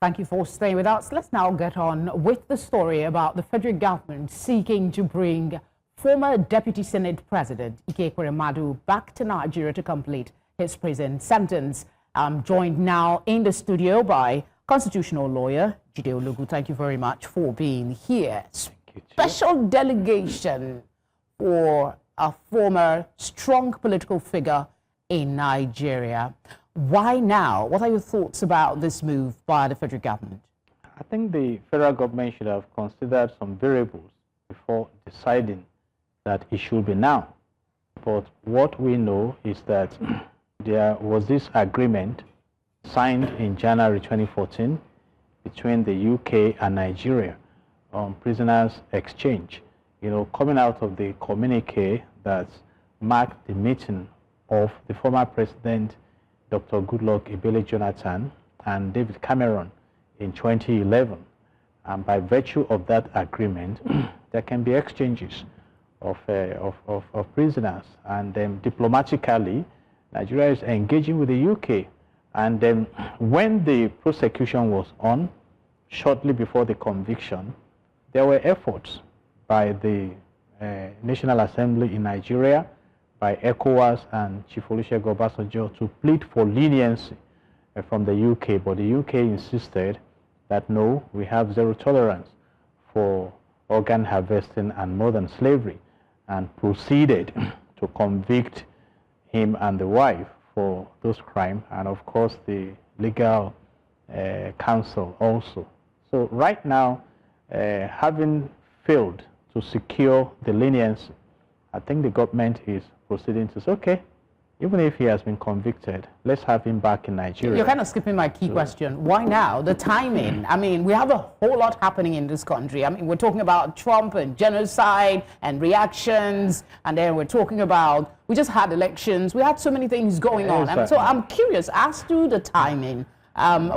Thank you for staying with us. Let's now get on with the story about the federal government seeking to bring former Deputy Senate President Ekweremadu back to Nigeria to complete his prison sentence. I'm joined now in the studio by constitutional lawyer Jide Ologun. Thank you very much for being here. Special delegation for a former strong political figure in Nigeria. Why now? What are your thoughts about this move by the federal government? I think the federal government should have considered some variables before deciding that it should be now. But what we know is that there was this agreement signed in January 2014 between the UK and Nigeria on prisoners exchange. You know, coming out of the communique that marked the meeting of the former president Dr. Goodluck Ebele Jonathan and David Cameron in 2011. And by virtue of that agreement, there can be exchanges of prisoners. And diplomatically, Nigeria is engaging with the UK. And then when the prosecution was on, shortly before the conviction, there were efforts by the National Assembly in Nigeria, by ECOWAS and Chief Olusegun Obasanjo to plead for leniency from the UK, but the UK insisted that no, we have zero tolerance for organ harvesting and modern slavery, and proceeded to convict him and the wife for those crimes, and of course the legal counsel also. So right now, having failed to secure the leniency, I think the government is proceeding to say, okay, even if he has been convicted, let's have him back in Nigeria. You're kind of skipping my key question. Why now? The timing. I mean, we have a whole lot happening in this country. I mean, we're talking about Trump and genocide and reactions, and then we're talking about, we just had elections. We had so many things going on. And so I'm curious as to the timing.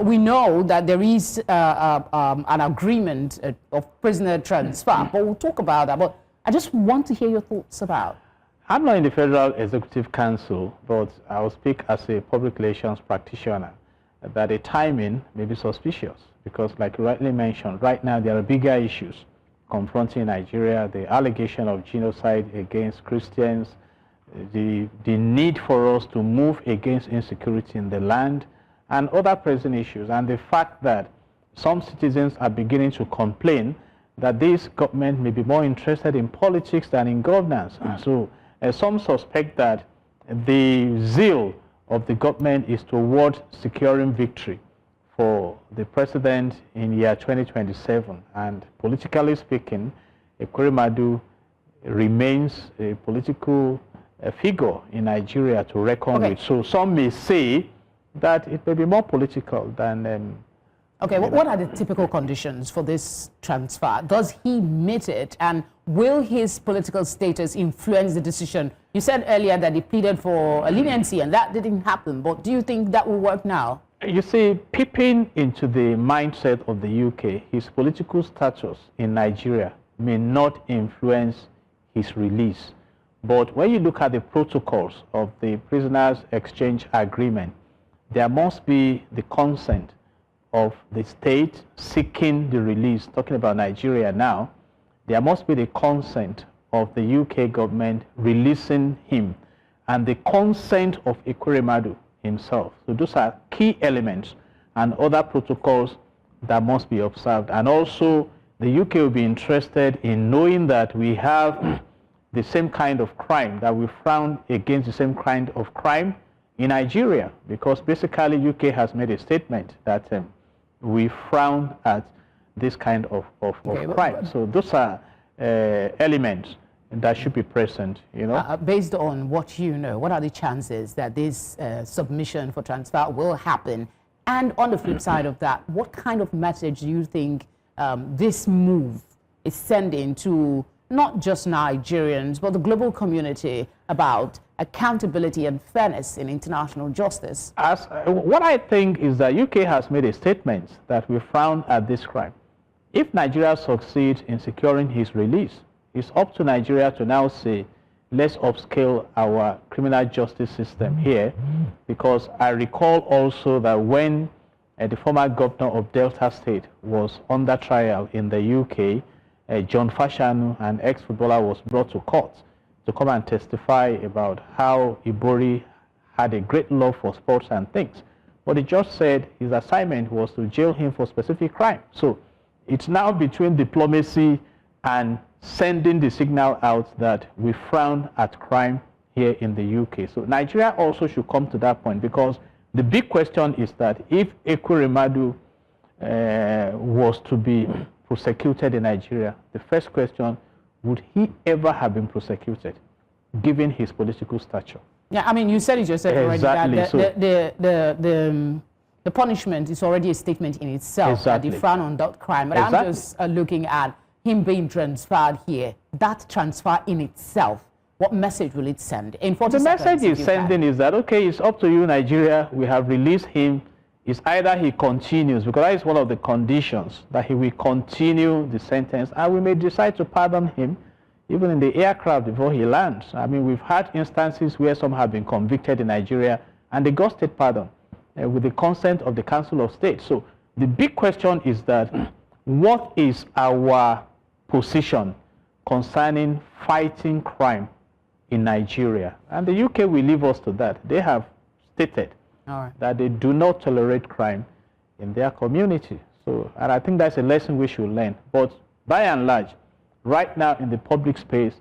We know that there is an agreement of prisoner transfer, but we'll talk about that. But I just want to hear your thoughts about. I'm not in the Federal Executive Council, but I will speak as a public relations practitioner that the timing may be suspicious because, like you rightly mentioned, right now there are bigger issues confronting Nigeria, the allegation of genocide against Christians, the need for us to move against insecurity in the land, and other pressing issues, and the fact that some citizens are beginning to complain that this government may be more interested in politics than in governance. So some suspect that the zeal of the government is toward securing victory for the president in year 2027. And politically speaking, Ekweremadu remains a political figure in Nigeria to reckon with. So some may say that it may be more political than okay, what are the typical conditions for this transfer? Does he meet it, and will his political status influence the decision? You said earlier that he pleaded for a leniency, and that didn't happen, but do you think that will work now? You see, peeping into the mindset of the UK, his political status in Nigeria may not influence his release. But when you look at the protocols of the prisoners' exchange agreement, there must be the consent of the state seeking the release, talking about Nigeria now. There must be the consent of the UK government releasing him and the consent of Ekweremadu himself. So those are key elements and other protocols that must be observed. And also the UK will be interested in knowing that we have the same kind of crime, that we frown against the same kind of crime in Nigeria, because basically UK has made a statement that we frown at this kind of crime. So those are elements that should be present, you know. Based on what you know, what are the chances that this submission for transfer will happen? And on the flip side of that, what kind of message do you think this move is sending to not just Nigerians, but the global community about accountability and fairness in international justice? What I think is that UK has made a statement that we frown at this crime. If Nigeria succeeds in securing his release, it's up to Nigeria to now say, let's upscale our criminal justice system here, because I recall also that when the former governor of Delta State, was under trial in the UK. John Fashanu, an ex-footballer, was brought to court to come and testify about how Ibori had a great love for sports and things. But the judge said his assignment was to jail him for specific crime. So it's now between diplomacy and sending the signal out that we frown at crime here in the UK. So Nigeria also should come to that point, because the big question is that if Ekweremadu was to be prosecuted in Nigeria, the first question, would he ever have been prosecuted, given his political stature? Yeah, I mean, you said it yourself already, exactly. that the punishment is already a statement in itself, exactly. that they frown on that crime. But exactly. I'm just looking at him being transferred here. That transfer in itself, what message will it send? In 40 the message he's sending is that, okay, it's up to you, Nigeria. We have released him. It's either he continues, because that is one of the conditions, that he will continue the sentence, and we may decide to pardon him even in the aircraft before he lands. I mean, we've had instances where some have been convicted in Nigeria and they got state pardon with the consent of the Council of State. So the big question is that what is our position concerning fighting crime in Nigeria? And the UK will leave us to that. They have stated that they do not tolerate crime in their community. So, and I think that's a lesson we should learn. But by and large, right now in the public space,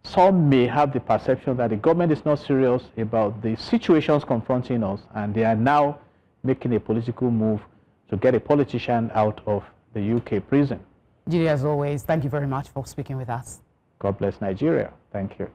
some may have the perception that the government is not serious about the situations confronting us, and they are now making a political move to get a politician out of the UK prison. Jide, as always, thank you very much for speaking with us. God bless Nigeria. Thank you.